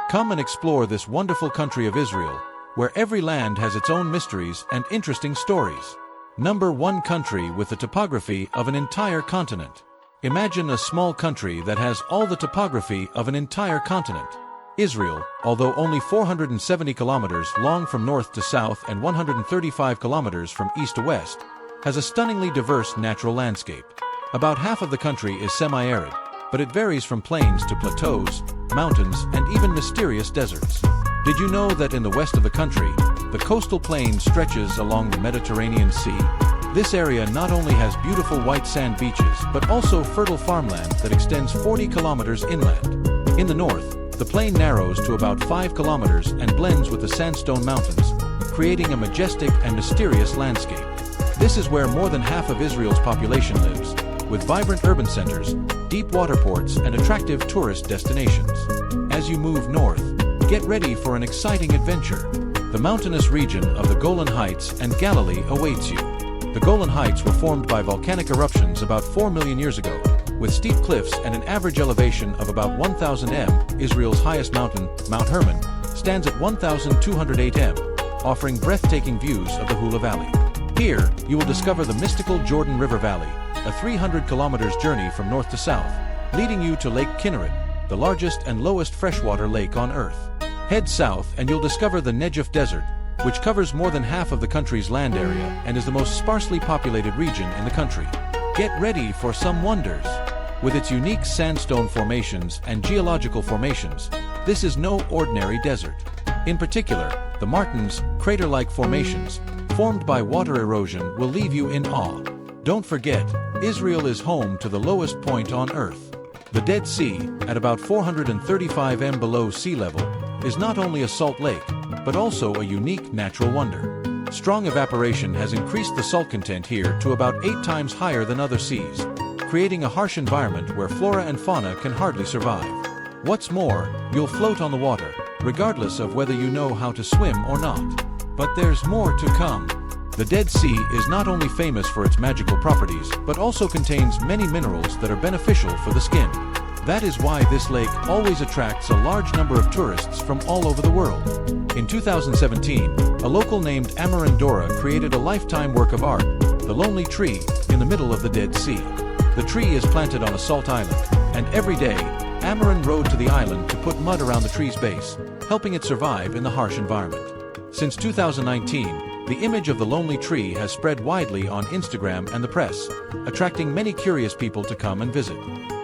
Come and explore this wonderful country of Israel, where every land has its own mysteries and interesting stories. Number 1 country with the topography of an entire continent. Imagine a small country that has all the topography of an entire continent. Israel, although only 470 kilometers long from north to south and 135 kilometers from east to west, has a stunningly diverse natural landscape. About half of the country is semi-arid, but it varies from plains to plateaus, mountains, and even mysterious deserts. Did you know that in the west of the country, the coastal plain stretches along the Mediterranean Sea? This area not only has beautiful white sand beaches, but also fertile farmland that extends 40 kilometers inland. In the north, the plain narrows to about 5 kilometers and blends with the sandstone mountains, creating a majestic and mysterious landscape. This is where more than half of Israel's population lives, with vibrant urban centers, deep water ports, and attractive tourist destinations. As you move north, get ready for an exciting adventure. The mountainous region of the Golan Heights and Galilee awaits you. The Golan Heights were formed by volcanic eruptions about 4 million years ago, with steep cliffs and an average elevation of about 1,000 m. Israel's highest mountain, Mount Hermon, stands at 1,208 m, offering breathtaking views of the Hula Valley. Here, you will discover the mystical Jordan River Valley, a 300 kilometers journey from north to south, leading you to Lake Kinneret, the largest and lowest freshwater lake on Earth. Head south and you'll discover the Negev Desert, which covers more than half of the country's land area and is the most sparsely populated region in the country. Get ready for some wonders. With its unique sandstone formations and geological formations, this is no ordinary desert. In particular, the Martins, crater-like formations, formed by water erosion, will leave you in awe. Don't forget, Israel is home to the lowest point on Earth. The Dead Sea, at about 435 m below sea level, is not only a salt lake, but also a unique natural wonder. Strong evaporation has increased the salt content here to about 8 times higher than other seas, creating a harsh environment where flora and fauna can hardly survive. What's more, you'll float on the water, regardless of whether you know how to swim or not. But there's more to come. The Dead Sea is not only famous for its magical properties, but also contains many minerals that are beneficial for the skin. That is why this lake always attracts a large number of tourists from all over the world. In 2017, a local named Amaran Dora created a lifetime work of art, The Lonely Tree, in the middle of the Dead Sea. The tree is planted on a salt island, and every day, Amaran rode to the island to put mud around the tree's base, helping it survive in the harsh environment. Since 2019, the image of the lonely tree has spread widely on Instagram and the press, attracting many curious people to come and visit.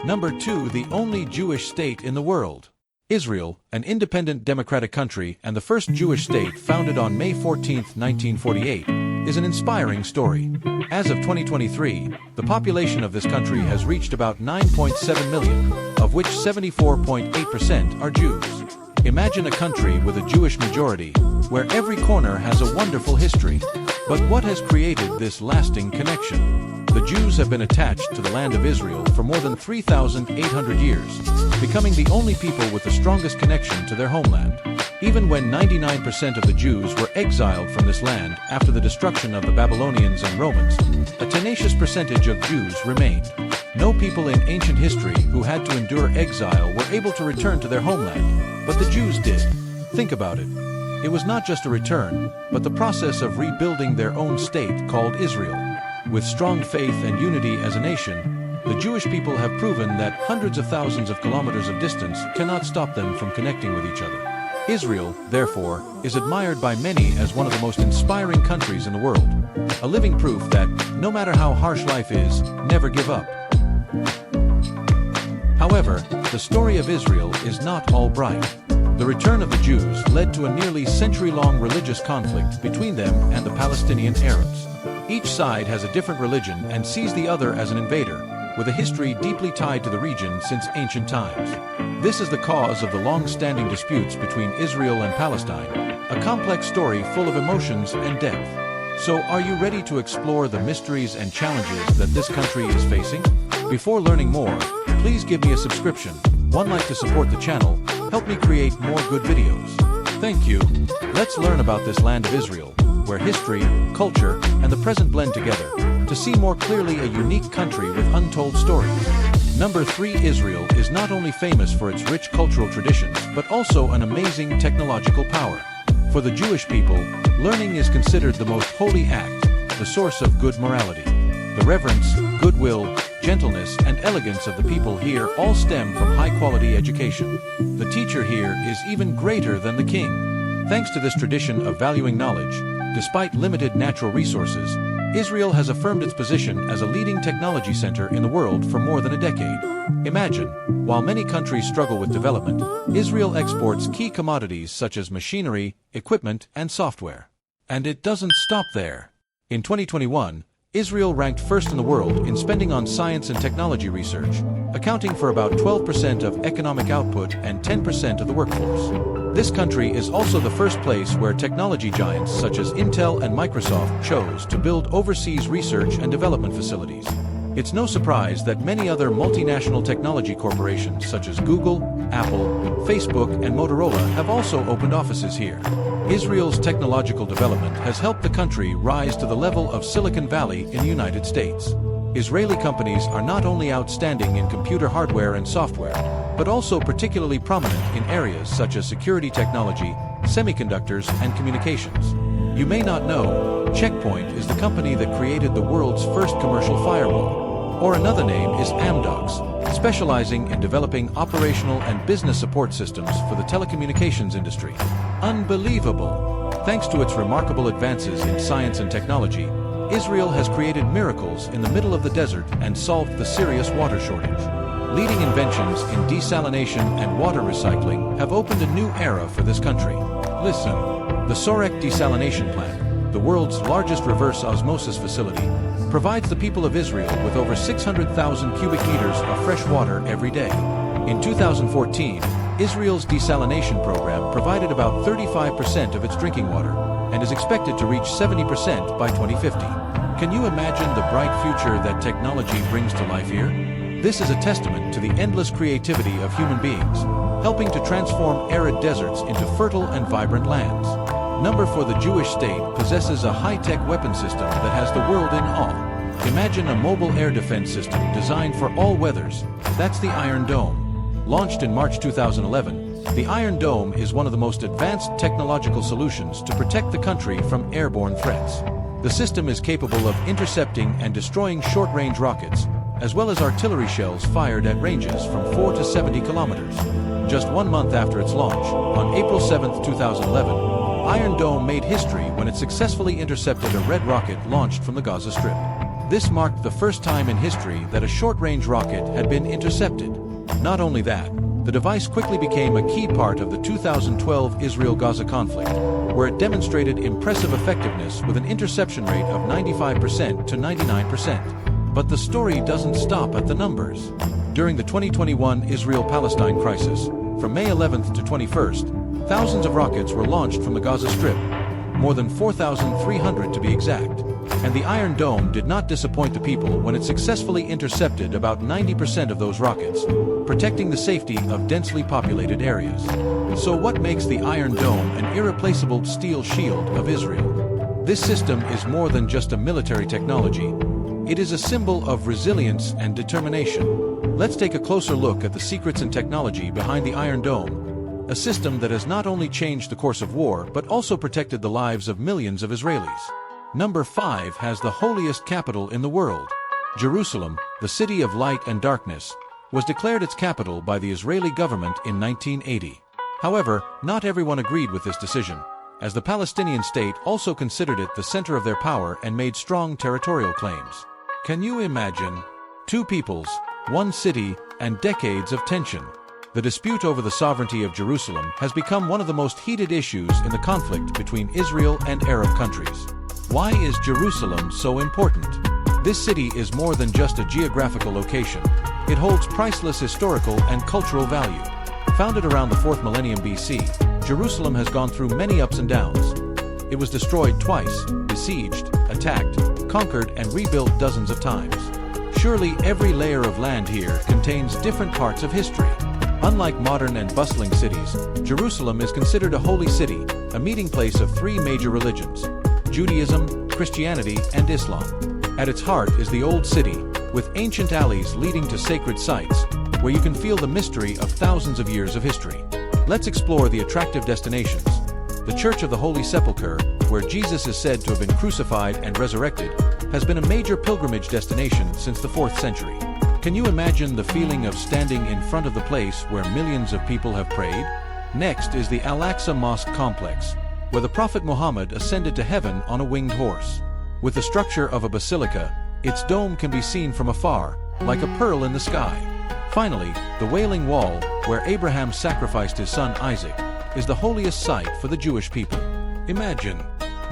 Number 2, the only Jewish state in the world. Israel, an independent democratic country and the first Jewish state founded on May 14, 1948, is an inspiring story. As of 2023, the population of this country has reached about 9.7 million, of which 74.8% are Jews. Imagine a country with a Jewish majority, where every corner has a wonderful history. But what has created this lasting connection? The Jews have been attached to the land of Israel for more than 3,800 years, becoming the only people with the strongest connection to their homeland. Even when 99% of the Jews were exiled from this land after the destruction of the Babylonians and Romans, a tenacious percentage of Jews remained. No people in ancient history who had to endure exile were able to return to their homeland, but the Jews did. Think about it. It was not just a return, but the process of rebuilding their own state called Israel. With strong faith and unity as a nation, the Jewish people have proven that hundreds of thousands of kilometers of distance cannot stop them from connecting with each other. Israel, therefore, is admired by many as one of the most inspiring countries in the world, a living proof that, no matter how harsh life is, never give up. However, the story of Israel is not all bright. The return of the Jews led to a nearly century-long religious conflict between them and the Palestinian Arabs. Each side has a different religion and sees the other as an invader, with a history deeply tied to the region since ancient times. This is the cause of the long-standing disputes between Israel and Palestine, a complex story full of emotions and depth. So, are you ready to explore the mysteries and challenges that this country is facing? Before learning more, please give me a subscription, one like to support the channel, help me create more good videos. Thank you. Let's learn about this land of Israel, where history, culture, and the present blend together, to see more clearly a unique country with untold stories. Number 3. Israel is not only famous for its rich cultural traditions, but also an amazing technological power. For the Jewish people, learning is considered the most holy act, the source of good morality. The reverence, goodwill, gentleness, and elegance of the people here all stem from high-quality education. The teacher here is even greater than the king. Thanks to this tradition of valuing knowledge, despite limited natural resources, Israel has affirmed its position as a leading technology center in the world for more than a decade. Imagine, while many countries struggle with development, Israel exports key commodities such as machinery, equipment, and software. And it doesn't stop there. In 2021, Israel ranked first in the world in spending on science and technology research, accounting for about 12% of economic output and 10% of the workforce. This country is also the first place where technology giants such as Intel and Microsoft chose to build overseas research and development facilities. It's no surprise that many other multinational technology corporations such as Google, Apple, Facebook, and Motorola have also opened offices here. Israel's technological development has helped the country rise to the level of Silicon Valley in the United States. Israeli companies are not only outstanding in computer hardware and software, but also particularly prominent in areas such as security technology, semiconductors, and communications. You may not know, Check Point is the company that created the world's first commercial firewall. Or another name is Amdocs, specializing in developing operational and business support systems for the telecommunications industry. Unbelievable! Thanks to its remarkable advances in science and technology, Israel has created miracles in the middle of the desert and solved the serious water shortage. Leading inventions in desalination and water recycling have opened a new era for this country. Listen, the Sorek desalination plant, the world's largest reverse osmosis facility, provides the people of Israel with over 600,000 cubic meters of fresh water every day. In 2014, Israel's desalination program provided about 35% of its drinking water, and is expected to reach 70% by 2050. Can you imagine the bright future that technology brings to life here? This is a testament to the endless creativity of human beings, helping to transform arid deserts into fertile and vibrant lands. Number 4. The Jewish state possesses a high-tech weapon system that has the world in awe. Imagine a mobile air defense system designed for all weathers. That's the Iron Dome. Launched in March 2011, the Iron Dome is one of the most advanced technological solutions to protect the country from airborne threats. The system is capable of intercepting and destroying short-range rockets, as well as artillery shells fired at ranges from 4 to 70 kilometers. Just 1 month after its launch, on April 7, 2011, Iron Dome made history when it successfully intercepted a red rocket launched from the Gaza Strip. This marked the first time in history that a short-range rocket had been intercepted. Not only that, the device quickly became a key part of the 2012 Israel-Gaza conflict, where it demonstrated impressive effectiveness with an interception rate of 95% to 99%. But the story doesn't stop at the numbers. During the 2021 Israel-Palestine crisis, from May 11th to 21st, thousands of rockets were launched from the Gaza Strip, more than 4,300 to be exact. And the Iron Dome did not disappoint the people when it successfully intercepted about 90% of those rockets, protecting the safety of densely populated areas. So what makes the Iron Dome an irreplaceable steel shield of Israel? This system is more than just a military technology. It is a symbol of resilience and determination. Let's take a closer look at the secrets and technology behind the Iron Dome, a system that has not only changed the course of war but also protected the lives of millions of Israelis. Number 5 has the holiest capital in the world. Jerusalem, the city of light and darkness, was declared its capital by the Israeli government in 1980. However, not everyone agreed with this decision, as the Palestinian state also considered it the center of their power and made strong territorial claims. Can you imagine? 2 peoples, 1 city, and decades of tension. The dispute over the sovereignty of Jerusalem has become one of the most heated issues in the conflict between Israel and Arab countries. Why is Jerusalem so important? This city is more than just a geographical location. It holds priceless historical and cultural value. Founded around the 4th millennium BC, Jerusalem has gone through many ups and downs. It was destroyed twice, besieged, attacked, conquered, and rebuilt dozens of times. Surely every layer of land here contains different parts of history. Unlike modern and bustling cities, Jerusalem is considered a holy city, a meeting place of 3 major religions: Judaism, Christianity, and Islam. At its heart is the Old City, with ancient alleys leading to sacred sites, where you can feel the mystery of thousands of years of history. Let's explore the attractive destinations. The Church of the Holy Sepulchre, where Jesus is said to have been crucified and resurrected, has been a major pilgrimage destination since the 4th century. Can you imagine the feeling of standing in front of the place where millions of people have prayed? Next is the Al-Aqsa Mosque complex, where the Prophet Muhammad ascended to heaven on a winged horse. With the structure of a basilica, its dome can be seen from afar, like a pearl in the sky. Finally, the Wailing Wall, where Abraham sacrificed his son Isaac, is the holiest site for the Jewish people. Imagine,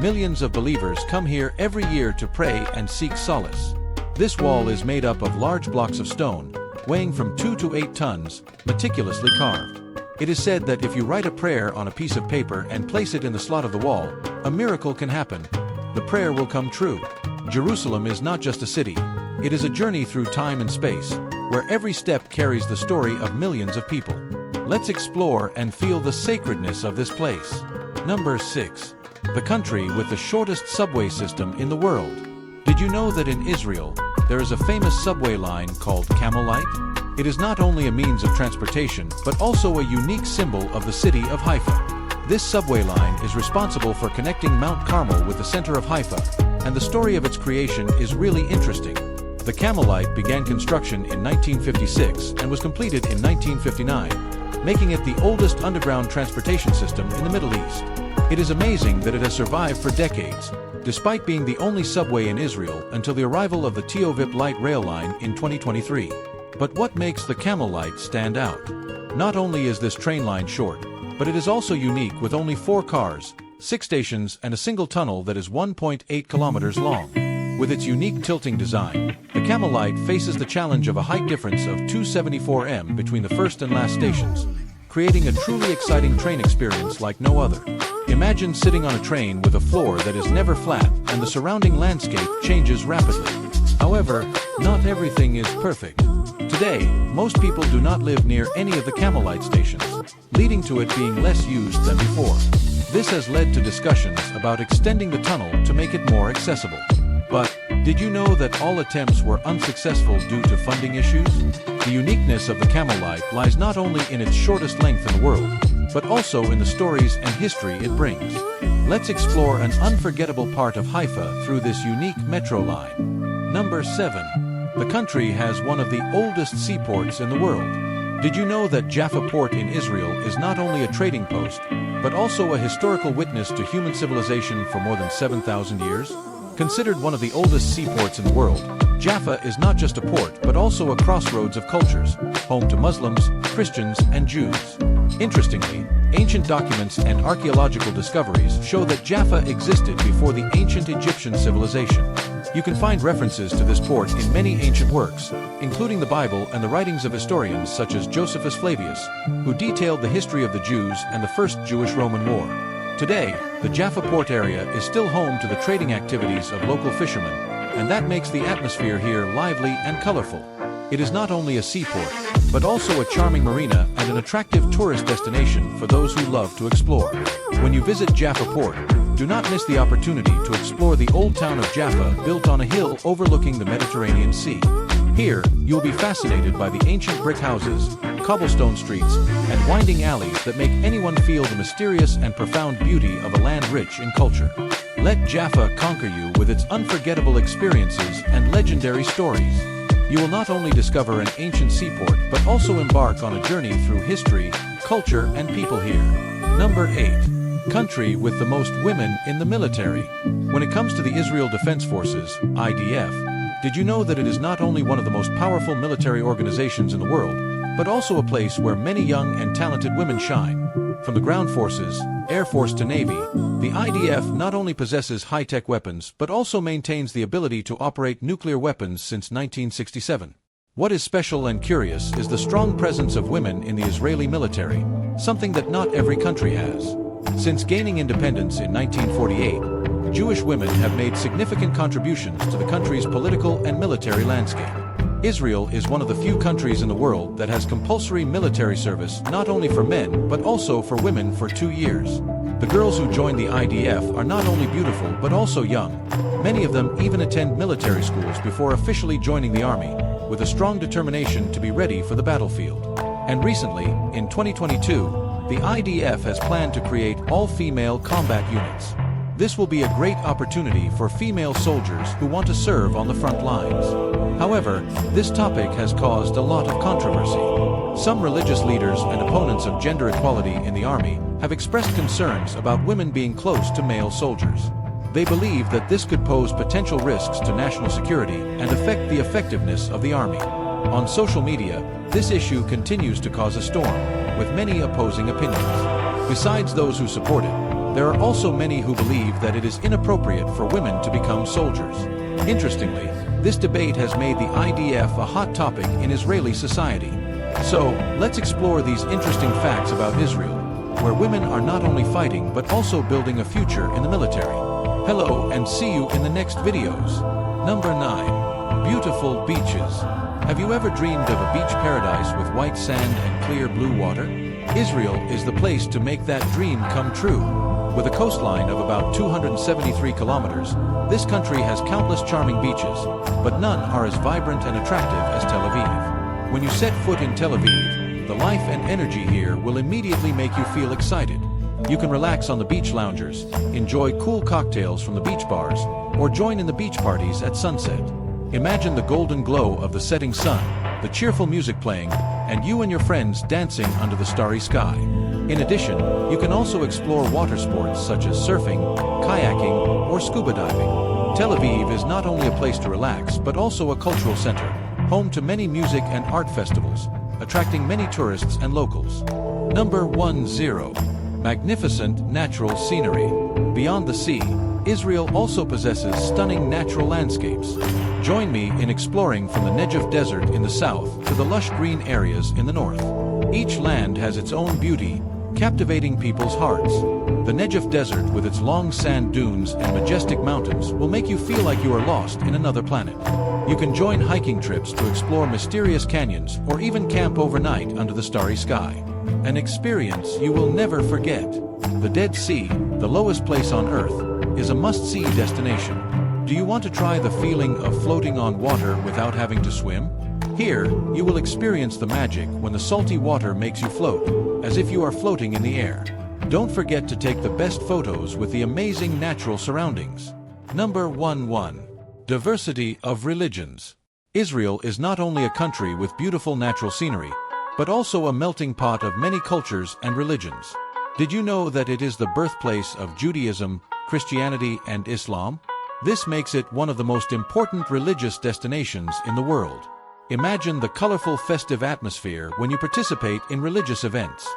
millions of believers come here every year to pray and seek solace. This wall is made up of large blocks of stone, weighing from 2 to 8 tons, meticulously carved. It is said that if you write a prayer on a piece of paper and place it in the slot of the wall, a miracle can happen. The prayer will come true. Jerusalem is not just a city. It is a journey through time and space, where every step carries the story of millions of people. Let's explore and feel the sacredness of this place. Number 6. The country with the shortest subway system in the world. Did you know that in Israel, there is a famous subway line called Camel Light? It is not only a means of transportation, but also a unique symbol of the city of Haifa. This subway line is responsible for connecting Mount Carmel with the center of Haifa, and the story of its creation is really interesting. The Camel Light began construction in 1956 and was completed in 1959, making it the oldest underground transportation system in the Middle East. It is amazing that it has survived for decades, despite being the only subway in Israel until the arrival of the Tovip Light Rail Line in 2023. But what makes the Camel Light stand out? Not only is this train line short, but it is also unique with only 4 cars, 6 stations and a single tunnel that is 1.8 kilometers long. With its unique tilting design, the Camel Light faces the challenge of a height difference of 274 m between the first and last stations, creating a truly exciting train experience like no other. Imagine sitting on a train with a floor that is never flat and the surrounding landscape changes rapidly. However, not everything is perfect. Today, most people do not live near any of the Camel Light stations, leading to it being less used than before. This has led to discussions about extending the tunnel to make it more accessible. But, did you know that all attempts were unsuccessful due to funding issues? The uniqueness of the Camel Light lies not only in its shortest length in the world, but also in the stories and history it brings. Let's explore an unforgettable part of Haifa through this unique metro line. Number 7. The country has one of the oldest seaports in the world. Did you know that Jaffa Port in Israel is not only a trading post, but also a historical witness to human civilization for more than 7,000 years? Considered one of the oldest seaports in the world, Jaffa is not just a port but also a crossroads of cultures, home to Muslims, Christians, and Jews. Interestingly, ancient documents and archaeological discoveries show that Jaffa existed before the ancient Egyptian civilization. You can find references to this port in many ancient works, including the Bible and the writings of historians such as Josephus Flavius, who detailed the history of the Jews and the First Jewish-Roman War. Today, the Jaffa port area is still home to the trading activities of local fishermen, and that makes the atmosphere here lively and colorful. It is not only a seaport, but also a charming marina and an attractive tourist destination for those who love to explore. When you visit Jaffa Port, do not miss the opportunity to explore the old town of Jaffa built on a hill overlooking the Mediterranean Sea. Here, you'll be fascinated by the ancient brick houses, cobblestone streets, and winding alleys that make anyone feel the mysterious and profound beauty of a land rich in culture. Let Jaffa conquer you with its unforgettable experiences and legendary stories. You will not only discover an ancient seaport, but also embark on a journey through history, culture, and people here. Number 8. Country with the most women in the military. When it comes to the Israel Defense Forces, IDF, did you know that it is not only one of the most powerful military organizations in the world, but also a place where many young and talented women shine? From the ground forces, Air Force to Navy, the IDF not only possesses high-tech weapons but also maintains the ability to operate nuclear weapons since 1967. What is special and curious is the strong presence of women in the Israeli military, something that not every country has. Since gaining independence in 1948, Jewish women have made significant contributions to the country's political and military landscape. Israel is one of the few countries in the world that has compulsory military service not only for men but also for women for 2 years. The girls who join the IDF are not only beautiful but also young, Many of them even attend military schools before officially joining the army, with a strong determination to be ready for the battlefield. And recently, in 2022, the IDF has planned to create all-female combat units. This will be a great opportunity for female soldiers who want to serve on the front lines. However, this topic has caused a lot of controversy. Some religious leaders and opponents of gender equality in the army have expressed concerns about women being close to male soldiers. They believe that this could pose potential risks to national security and affect the effectiveness of the army. On social media, this issue continues to cause a storm, with many opposing opinions. Besides those who support it, there are also many who believe that it is inappropriate for women to become soldiers. Interestingly, this debate has made the IDF a hot topic in Israeli society. So, let's explore these interesting facts about Israel, where women are not only fighting but also building a future in the military. Hello and see you in the next videos. Number 9. Beautiful beaches. Have you ever dreamed of a beach paradise with white sand and clear blue water? Israel is the place to make that dream come true. With a coastline of about 273 kilometers, this country has countless charming beaches, but none are as vibrant and attractive as Tel Aviv. When you set foot in Tel Aviv, the life and energy here will immediately make you feel excited. You can relax on the beach loungers, enjoy cool cocktails from the beach bars, or join in the beach parties at sunset. Imagine the golden glow of the setting sun, the cheerful music playing, and you and your friends dancing under the starry sky. In addition, you can also explore water sports such as surfing, kayaking, or scuba diving. Tel Aviv is not only a place to relax but also a cultural center, home to many music and art festivals, attracting many tourists and locals. Number 10. Magnificent natural scenery. Beyond the sea, Israel also possesses stunning natural landscapes. Join me in exploring from the Negev Desert in the south to the lush green areas in the north. Each land has its own beauty, captivating people's hearts. The Negev Desert, with its long sand dunes and majestic mountains, will make you feel like you are lost in another planet. You can join hiking trips to explore mysterious canyons or even camp overnight under the starry sky. An experience you will never forget. The Dead Sea, the lowest place on Earth, is a must-see destination. Do you want to try the feeling of floating on water without having to swim? Here, you will experience the magic when the salty water makes you float, as if you are floating in the air. Don't forget to take the best photos with the amazing natural surroundings. Number 11. Diversity of religions. Israel is not only a country with beautiful natural scenery, but also a melting pot of many cultures and religions. Did you know that it is the birthplace of Judaism, Christianity, and Islam? This makes it one of the most important religious destinations in the world. Imagine the colorful festive atmosphere when you participate in religious events.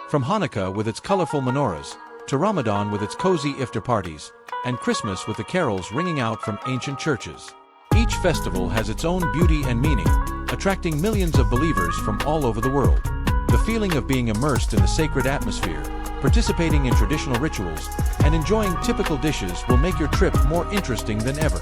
From Hanukkah with its colorful menorahs, to Ramadan with its cozy iftar parties, and Christmas with the carols ringing out from ancient churches. Each festival has its own beauty and meaning, attracting millions of believers from all over the world. The feeling of being immersed in the sacred atmosphere, participating in traditional rituals, and enjoying typical dishes will make your trip more interesting than ever.